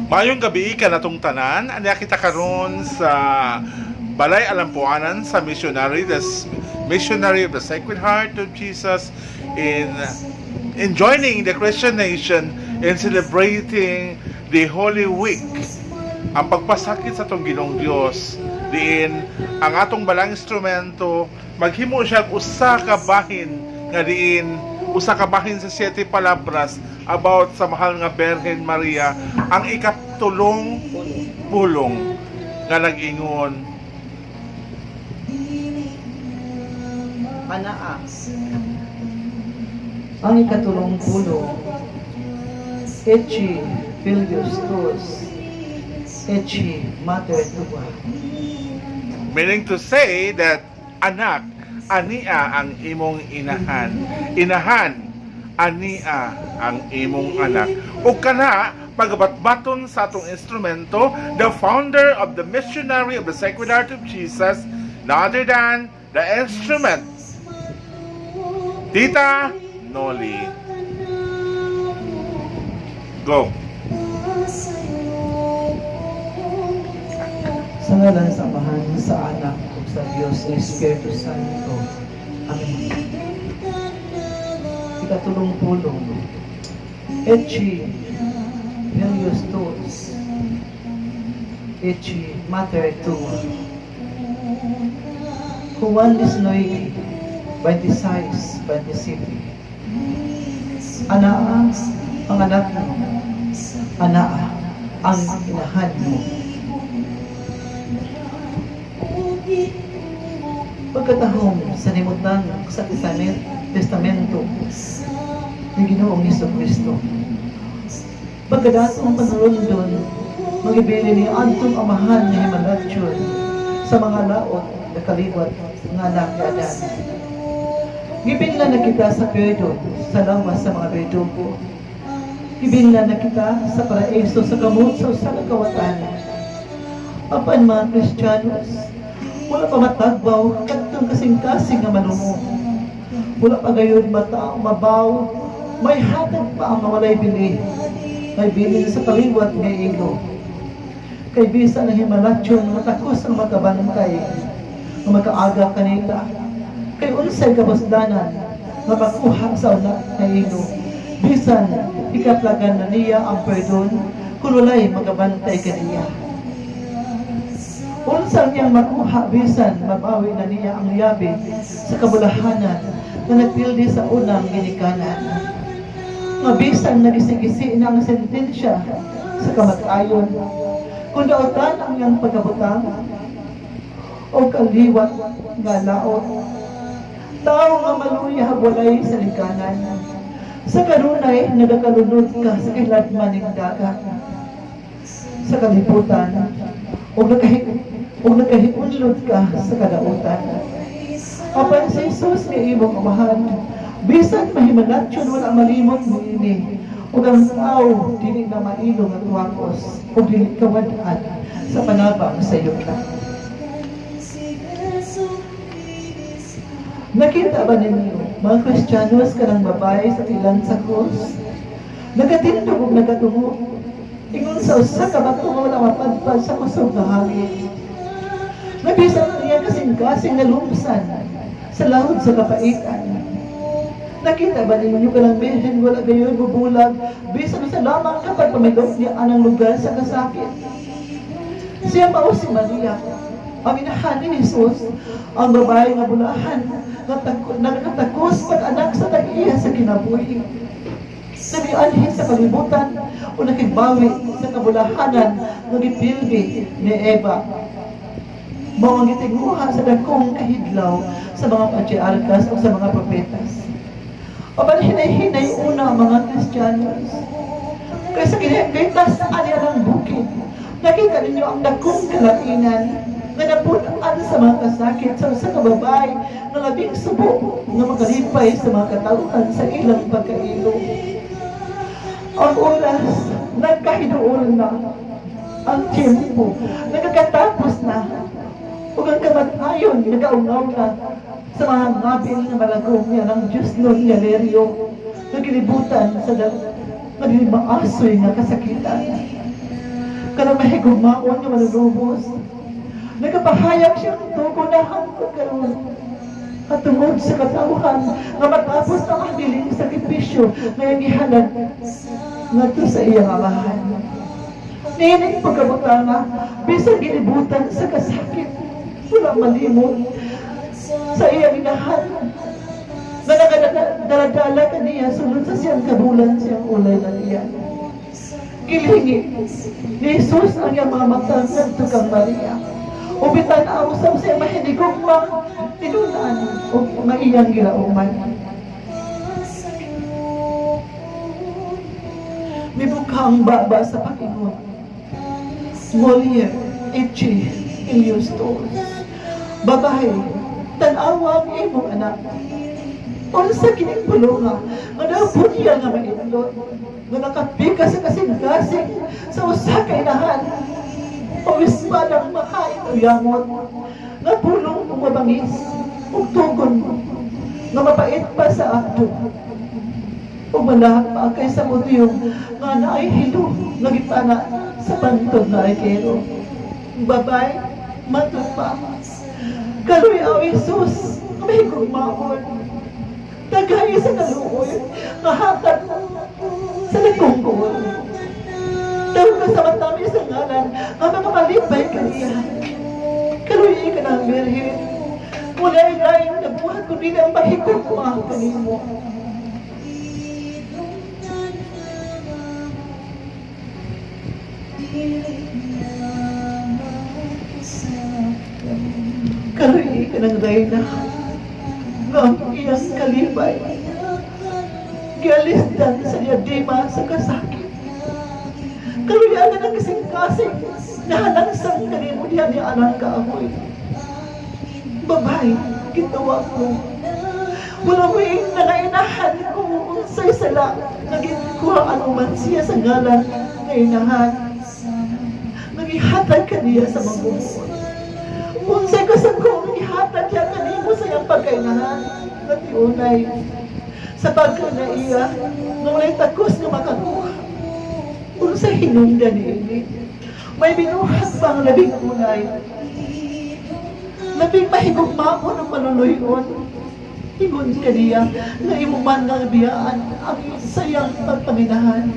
Mayong gabi ka natong tanan, anya kita karon sa Balay Alampuanan sa Missionary of the Sacred Heart of Jesus in joining the Christian nation in celebrating the Holy Week. Ang pagpasakit sa atong Ginoong Dios diin ang atong balang instrumento maghimo siya usa ka bahin nga diin usa ka bahin sa 7 palabras about sa mahal nga Birhen Maria, ang ikatulong pulong nga nag-ingon Anaa. Ang ikatulong pulong Ecce Filius Tuus Ecce Mater Tua. meaning to say that anak ania ang imong inahan, inahan ania ang imong anak. O kana pagabatbaton sa atong instrumento, the founder of the Missionary of the Sacred Heart of Jesus, none other than the instrument, Tita Noli. Go. Sa ngalan sa Amahan, sa Anak, ug sa Diyos, sa Espiritu Santo. Amen. Ikatulong pulong Ecce Filius Tuus Ecce Mater Tua. Juan 19, 26, 27. Anaa ang anak mo, anaa ang inahan mo. Pagkatahong sa limutan sa testamento ni Ginoong Jesucristo, pagkadato ang panulundon, magibili ni Antong Amahan ni Himalatyon sa mga laot na kaliwat ng anak ni Adan. Gibinlan na kita sa perdon, sa lawas sa mga berdugo. Gibinlan na kita sa paraiso sa kamot sa usa ka kawatan. Apan mga Kristiyanos, wala pa matagbaw katong kasing-kasing nga manungo. Wala pa gayon mabaw, may hatag pa ang mawalay bili. May bili sa kaliwat nga ilo. Kay bisa na Himalatyon matakos ang magkabantay, nga magkaaga kanila. Kay unsay kabasdanan nga makuha sa una nga ilo. Bisan ikaplagan na niya ang perdon kung walay magkabantay kaniya. Unsang niyang makuha bisan mabawi na niya ang liyabi sa kabulahanan na nagpildi sa unang ginikanan. Nga bisan nagising-gisi na ang sentensya sa kamatayon, kung daotan ang iyang pagkabutang o kaliwat nga laot, tao nga maluya walay sa likanan. Sa kanunay nagakalunod ka sa kiladman ng dagat, sa kalibutan o nakahiunlod ka sa kadautan. Apan si Jesus nga imong amahan, bisan mahimalatyon wala malimot mo ini, ug ang tao dili na mailong at wakos, ug dili kawadaan sa panabang sa iyo ka. Nakita ba ninyo, mga Kristiyanos kanang babae sa ilan sa krus? Nagatindog ug nagatungo, ingon sa usa ka bato nga wala mapadpad sa kusog nga hangin. Nabisan niya kasing-kasing nga lumsan sa lahod sa kapaitan. Nakita ba ninyo kanang Birhen wala gayon bubulag, bisan sa lamang kapag pamidok niya anang lugar sa kasakit? Siya mao si Maria, ang inahan ni Jesus, ang babae nga bulahan, nagkatakos pag-anak sa tag-iya sa kinabuhi. Nabianhin sa kalibutan o nakigbawi sa kabulahanan nga gipildi ni Eva. Mao ang gitinguha sa dakong kahidlaw sa mga patriarkas o sa mga propetas. Apan hinay-hinay una mga Kristiyanos. Kaysa kinagkaitas niya ng bukid, nakita ninyo ang dakong kalainan na napunan sa mga kasakit sa kababay na labing subo na makalipay sa mga katauhan sa ilang pagkailo. Ang oras, nagkahidoon na. Ang tiempo, nagkakatapos na. Ug ang kamatayon, nagkaungaw na sa mga ngabil na malagong niya ng Diyos noon nga Leryo, nagilibutan sa naglimaasoy nga kasakitan. Karang mahigugmaon nga malulubos. Nagapahayag siya ng tugo na hangtod karon. At tungod sa katawhan nga matapos ang ahdiling sakripisyo ngayong ihalad ngadto sa iyang amahan. Niining pagkabutanga, bisag gilibutan sa kasakit, wala malimot sa iyang inahan. Na nakadaladala ka niya sunod sa siyang kabulan siyang ulay na niya. Gilingi ni Jesus ang iyang mga mata ngadto kang Maria. Ubitan ang usap siya mahinigong tinunaan o maiyang gilauman. May bukhang baba sa Panginoon. Molière, Echi, Iliustos. Babae, tanawa ang imong anak. Unsa kining pulunga, nga daw niya nga maindot, nga nakapika sa kasing-kasing sa usa ka inahan. Pawis pa ng makain o yamot, nga pulong umabangis, ug tugon, nga mapait pa sa akto. Umalahak pa kay sa mutyong nga naay hilo, nagipana sa pantod na aikero. Babay, matod pa. Kaluy ang Isus, may gugmaon. Tagay sa kaluoy, mahatag sa nagkunggol. Daw ka sa matami sa ngalan, ang mga malipay ka niya. Kaluy ka ng birhen. Mulay lain na buhat kundi ang mahigugma kanimo. Kaluy ka ng dayna. Ang iyang kalibay. Gialisdan sa diadema sa kasakit. Kaluyanan ang kasing-kasing nahalangsang kanimo diyan ni anang kaamoy. Babay, ginawa ko. Wala mo yung nangainahan kung unsay sala naging kuha anuman siya sa ngalan na inahan. Nagihatag ka niya sa magbubuon. Unsay kasangkong ihatag niya kanimo sa iyang pagkainahan. Natiunay. Sa pagkana iya, nung walay takos nga makakuha. Unsay hinungdan niya. May binuhat pang labing unay. Labing mahigugmaon ang manuluyon. Ingon ka niya na imuman ng biyaan ang sayang pagpaminahan.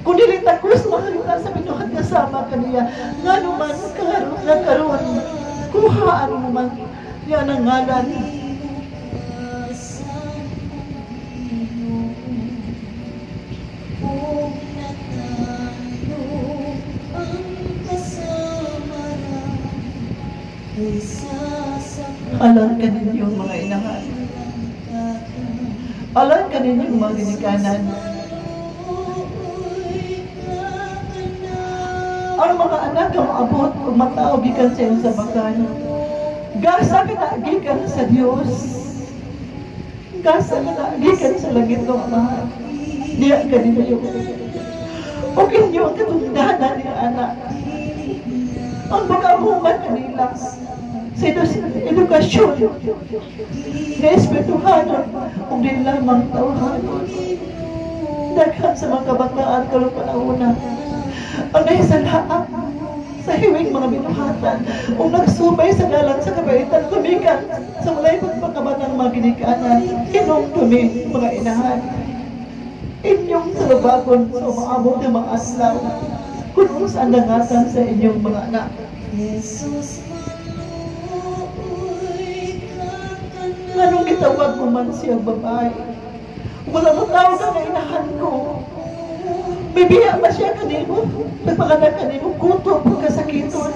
Kung nilitakos mahalita sa binuhat kasama ka niya, nga naman karon, kuhaan mo man yan ang ngalan. Alam ka ninyong mga inahan. Alam ka ninyong mga ginikanan. Ang mga anak ang maabot kung matao gikan sa iyong sabakan. Gasa ka na gikan sa Diyos. Gasa ka na gikan sa langit ng Ama. Diya ka ninyo. O inyong katungdanan ni anak. Ang pag-amuman kanila sa edukasyon na espirituhanon kung di lamang tawhanon. Daghan sa mga kabataan kalong panahuna ang nahisalaan sa hiwing mga binuhatan o nagsubay sa galang sa kabaitan tumikan sa walay pagpakabatang mga ginikanan. Inong tumi mga inahan. Inyong salabagon sa umaabot ng mga aslaw kung saan nangatan sa inyong mga anak. Anong gitawag mo man siyang babae? Wala mo tao ka na inahan ko. Bibiya ba siya kanimo? Nagpanganak kanimo, kuto, pagkasakiton.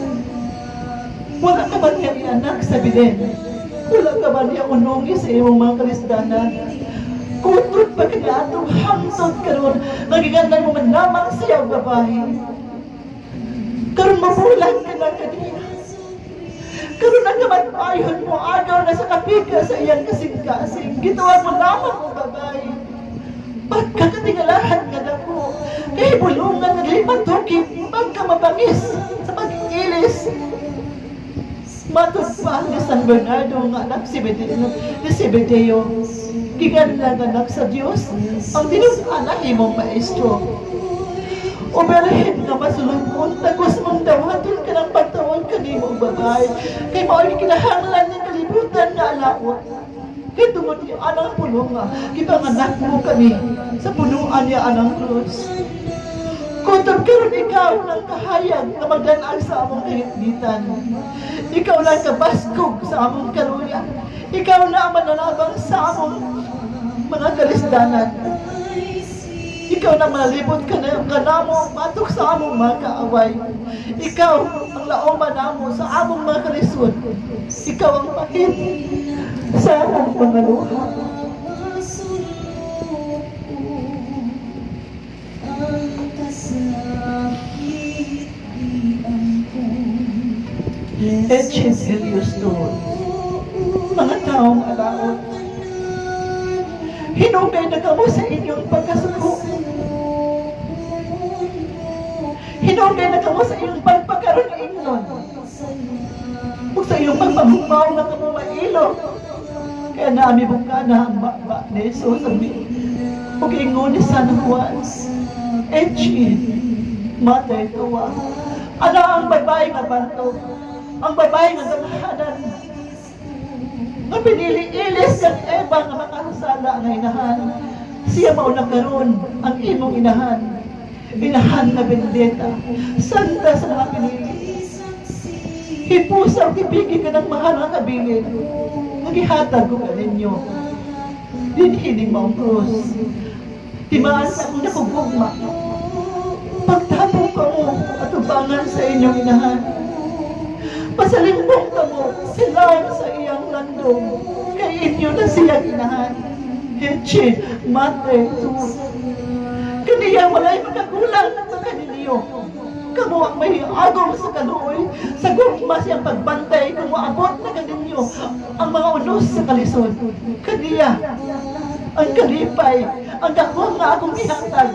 Wala ka ba niya anak sa Belen? Wala ka ba niya unungi sa iyong mga kalisdanan? Kutot pa ka na atong hangtod karon, magiganda mo man lamang siyang babae. Karon mabulan ka na kanina. Karon ang naman mo agaw na sa kapika sa iyang kasing-kasing. Gitawag mo lamang mo babae. Pagkakatingalahan ka na ko, kay bulungan naglipat tukip, pagkamabangis sa pag-ilis. Matod pa ni San Bernardo nga anak si Zebedeo. Gikan lang anak sa Diyos, ang tinus-anak imong maestro. Uberahin nga masulungkot, tagos mong dawaton ka ng pagtawag kanimo babay. Kay mao'y kinahanglan ng kalibutan nga alaot. Kay tungod niya anang puno nga, kipanganak mo kami sa punuan niya anang krus. Kutob karon ikaw ng kahayag na magdanag sa among kahitbitan. Ikaw lang kabaskog sa among kaluya. Ikaw na ang mananabang sa among mga kalisdanan. Ikaw na malibot ka na yung kanamo, matok sa among mga kaaway. Ikaw ang laoman namo sa among mga kalisod. Ikaw ang pahit sa among mga luha. Etchin Helios doon, mga taong alaot, hinugay na kamo sa inyong pagkasuko. Hinugay na kamo sa inyong pagpakaroon ng ignon. Kung sa iyong pagpaghumaw na kamo mailo, kaya naami bukana ang bakba ni Jesus sabi, huwag ingon ni San Juan, Etchin, matay tuwa. Ano ang babae nga bantog? Ang babae nga ganahanan nga pinili-ilis kang Eva nga makasala nga inahan. Siya mao nagkaroon ang imong inahan. Inahan na bendeta, santa sa mga pinili. Hipusaw, kipigi ka ng mahal nga kabilin. Nagihatag ko ka ninyo. Dinhining maong krus. Timaan sa akong nakugugma. Pagtapong ka mo at ubangan sa inyong inahan. Pasalimbong ka mo silang sa iyang landong. Kay inyo na siyang inahan. Heche, mate, tu. Kaniya walay makagulang ng mga ninyo. Kamu ang may agong sa kaluoy. Sa gugma siyang pagbantay kung maabot na kaninyo ang mga unos sa kalisod. Kaniya, ang kalipay, ang dakwang nga akong ihatag.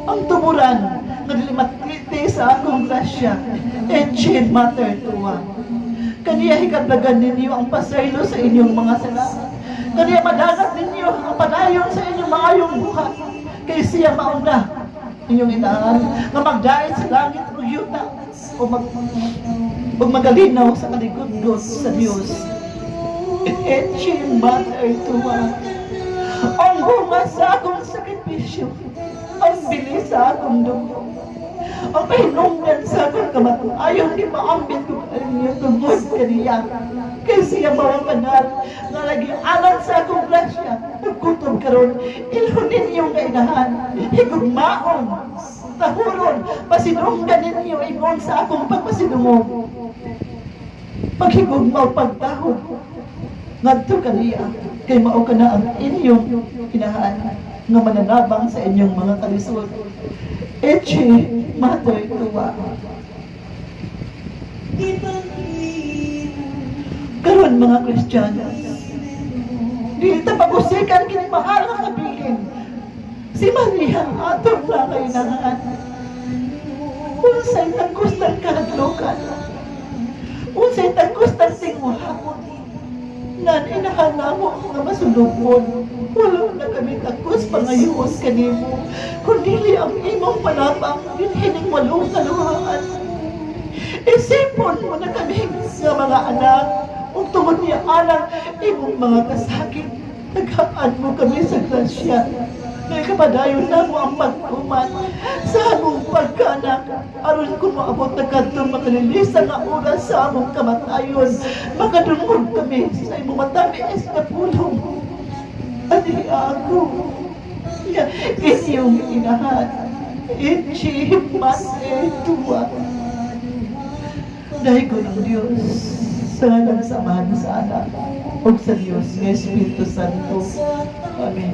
Ang tumuran nga dilimatiti sa akong grasya. Etchin mater tuwa. Kaniya hikablagan ninyo ang pasaylo sa inyong mga sala. Kaniya madagat ninyo ang padayon sa inyong mga ayong buhat. Kay siya mauna inyong inahan nga magdait sa langit o yuta o magalinaw sa kaligod-god sa Diyos. Etchin mater tuwa. Ang bunga sa akong sakripisyo, ang bilis sa akong dugo, ang pahinunggan sa akong kamatayon, di maambit ko kanyang tungod kaniya. Kay siya mawang kanal, nga lagi alam sa akong grasya, pagkutom karon, ilhunin niyong kainahan, higugmaon, tahuron, pasinunggan ninyo ingon sa akong pagpasinungog. Paghigugmaw, pagtahod, ngadto kaniya, kay mao ka na ang inyong inahan nga mananabang sa inyong mga kalisod. Etche, mater tuwa. Karon mga Kristiyano, di ta pagusikan kini mahal nga kabilin. Si Maria aton na kay inahan. Unsay tagkustang kahadlokan. Unsay tagkustang tingulhapon. Nan inahan namo nga masulubon. Wala na kami takos pangayon kanimo. Kundi ang imong panabang dinhining walong kaluhaan. Isipon mo na kami nga mga anak. Ug tungod niya anak imong mga kasakit. Naghaan mo kami sa grasya. Kaya kapadayon na mo ang pagkuman sa among pagkanak. Aron kung maabot na kadtong makalilisa nga oras sa among kamatayon, makadungog kami sa imong matamis na pulong. Adi ako, inyong inahan, ichimas tuwa. Dahil ko ng Diyos, sa ngalang samahan sa anak, o sa Diyos, ng Espiritu Santo. Amen.